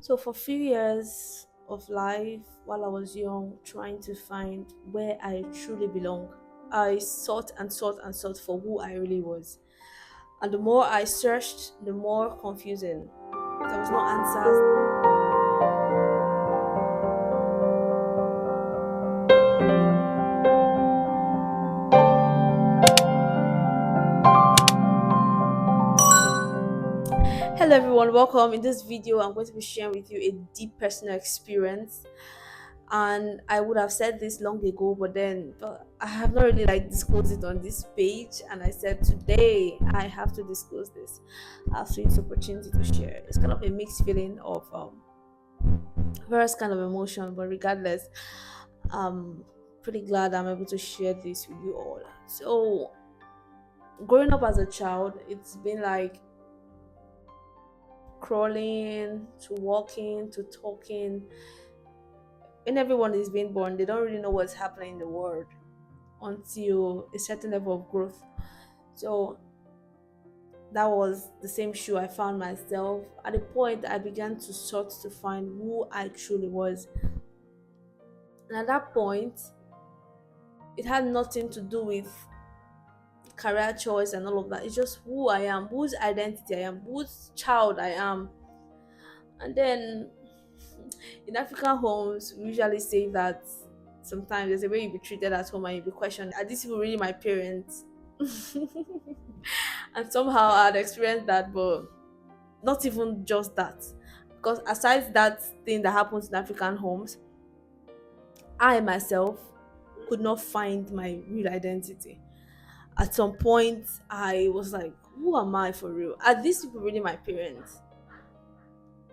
So for a few years of life while I was young, trying to find where I truly belong, I sought and sought and sought for who I really was. And the more I searched, the more confusing. There was no answers. Hello everyone, welcome. In this video, I'm going to be sharing with you a deep personal experience. And I would have said this long ago, but I have not really disclosed it on this page. And I said today I have to disclose this. I have to use opportunity to share. It's kind of a mixed feeling of various kind of emotion, but regardless, I'm pretty glad I'm able to share this with you all. So growing up as a child, it's been like crawling to walking to talking. When everyone is being born, they don't really know what's happening in the world until a certain level of growth. So that was the same shoe I found myself. At the point I began to sort to find who I truly was. And at that point, it had nothing to do with career choice and all of that. It's just who I am, whose identity I am, whose child I am. And then in African homes, we usually say that sometimes there's a way you be treated at home and you be questioned, are these people really my parents? And somehow I'd experienced that, but not even just that. Because aside that thing that happens in African homes, I myself could not find my real identity. At some point, I was like, who am I for real? Are these people really my parents?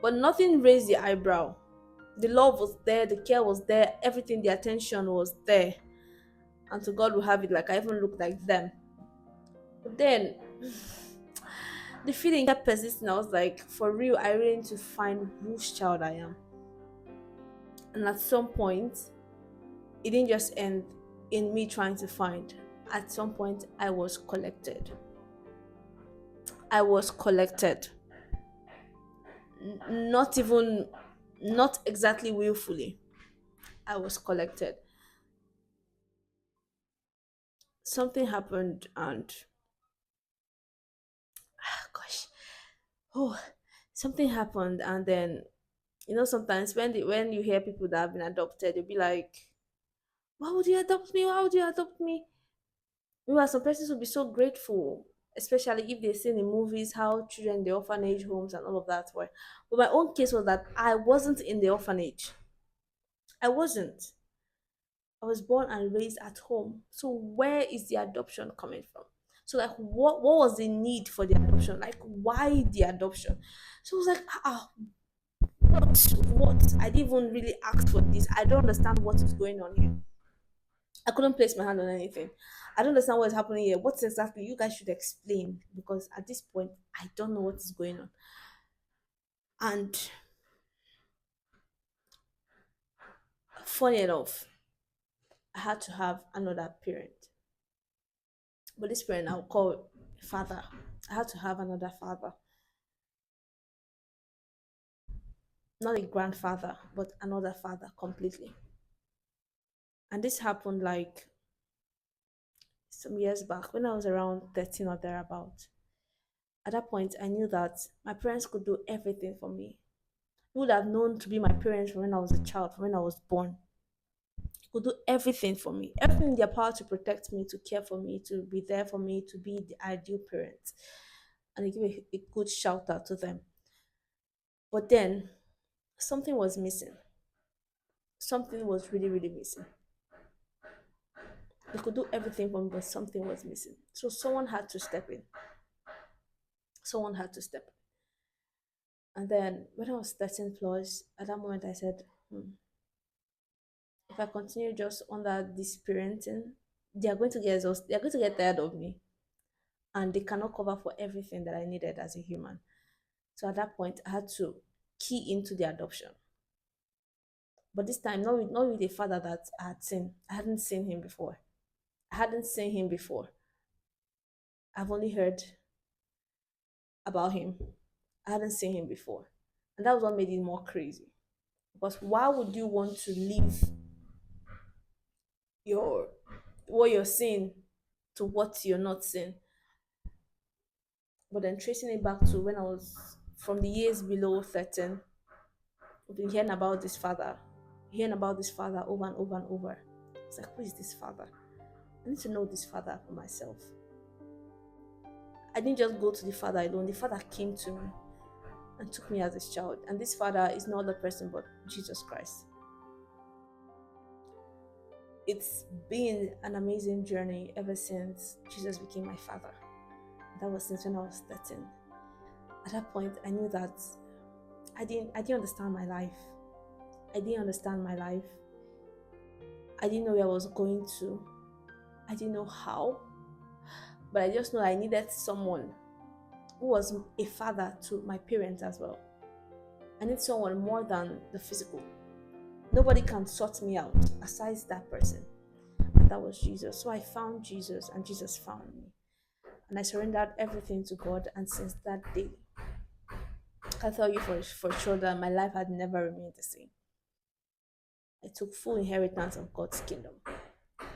But nothing raised the eyebrow. The love was there, the care was there, everything, the attention was there. And to God will have it, like I even looked like them. But then the feeling kept persisting. I was like, for real, I really need to find whose child I am. And at some point, it didn't just end in me trying to find. At some point, I was collected. I was collected. Not even, not exactly willfully. I was collected. Something happened, and gosh, oh, something happened, and then sometimes when you hear people that have been adopted, you'll be like, why would you adopt me? Why would you adopt me? Meanwhile, some persons will be so grateful, especially if they've seen in movies how children in the orphanage homes and all of that were. But my own case was that I wasn't in the orphanage. I wasn't. I was born and raised at home. So where is the adoption coming from? So like what was the need for the adoption? Like why the adoption? So I was like, what? I didn't even really ask for this. I don't understand what is going on here. I couldn't place my hand on anything. I don't understand what is happening here. What exactly you guys should explain, because at this point I don't know what is going on. And funny enough, I had to have another parent. But this parent I'll call father. I had to have another father. Not a grandfather, but another father completely. And this happened like some years back when I was around 13 or thereabout. At that point, I knew that my parents could do everything for me. Who would have known to be my parents from when I was a child, from when I was born? Could do everything for me, everything in their power to protect me, to care for me, to be there for me, to be the ideal parent. And I give a good shout out to them. But then something was missing. Something was really, really missing. They could do everything for me, but something was missing. So someone had to step in. Someone had to step in. And then when I was 13 plus, at that moment I said, if I continue just under this parenting, they are going to get exhausted. They are going to get tired of me. And they cannot cover for everything that I needed as a human. So at that point, I had to key into the adoption. But this time, not with a father that I had seen. I hadn't seen him before. I hadn't seen him before. I've only heard about him. I hadn't seen him before. And that was what made it more crazy. Because why would you want to leave your what you're seeing to what you're not seeing? But then tracing it back to when I was from the years below 13, we've been hearing about this father over and over and over. It's like, who is this father? I need to know this father for myself. I didn't just go to the father alone. The father came to me and took me as his child. And this father is no other person but Jesus Christ. It's been an amazing journey ever since Jesus became my father. That was since when I was 13. At that point, I knew that I didn't understand my life. I didn't understand my life. I didn't know where I was going to. I didn't know how. But I just know I needed someone who was a father to my parents as well. I need someone more than the physical. Nobody can sort me out aside that person. And that was Jesus. So I found Jesus and Jesus found me. And I surrendered everything to God. And since that day, I tell you for sure that my life had never remained the same. I took full inheritance of God's kingdom.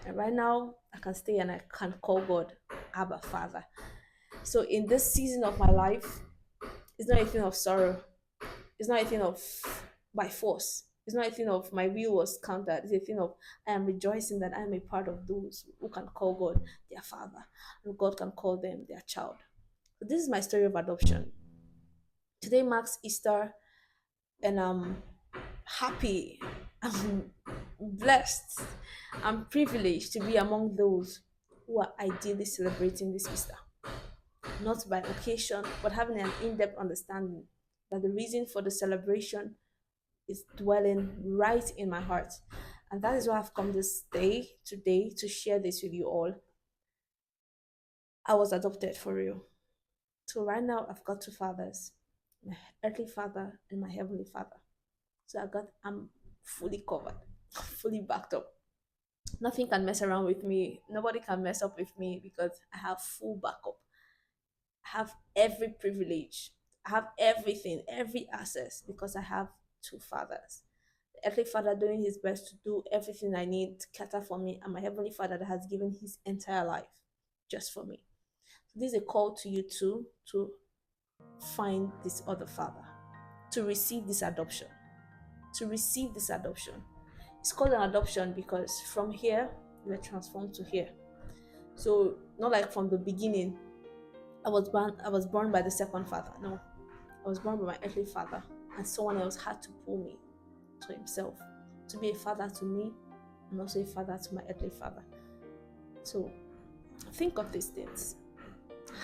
And right now, I can stay and I can call God Abba Father. So in this season of my life, it's not a thing of sorrow. It's not a thing of by force. It's not a thing of my will was counted. It's a thing of I am rejoicing that I am a part of those who can call God their father and God can call them their child. So this is my story of adoption. Today marks Easter and I'm happy. I'm blessed. I'm privileged to be among those who are ideally celebrating this Easter. Not by occasion, but having an in-depth understanding that the reason for the celebration is dwelling right in my heart. And that is why I've come this day today to share this with you all. I was adopted for real. So right now I've got two fathers, my earthly father and my heavenly father. So I'm fully covered, fully backed up. Nothing can mess around with me. Nobody can mess up with me because I have full backup. I have every privilege. I have everything, every access because I have two fathers. The earthly father doing his best to do everything I need to cater for me, and my heavenly father that has given his entire life just for me. So this is a call to you too to find this other father, to receive this adoption, to receive this adoption. It's called an adoption because from here we were transformed to here. So not like from the beginning, I was born by the second father. No, I was born by my earthly father, and someone else had to pull me to himself to be a father to me and also a father to my earthly father. So think of these things: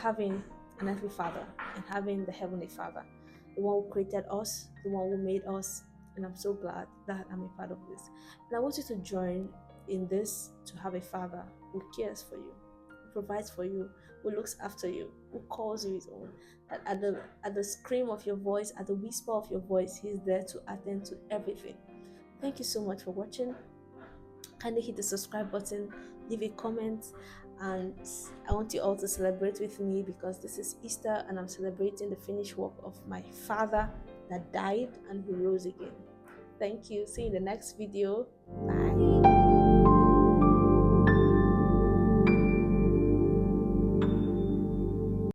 having an earthly father and having the heavenly father, the one who created us, the one who made us. And I'm so glad that I'm a part of this. And I want you to join in this to have a father who cares for you, who provides for you, who looks after you, who calls you his own. That at the scream of your voice, at the whisper of your voice, he's there to attend to everything. Thank you so much for watching. Kindly hit the subscribe button, leave a comment, and I want you all to celebrate with me because this is Easter and I'm celebrating the finished work of my father that died and who rose again. Thank you. See you in the next video. Bye.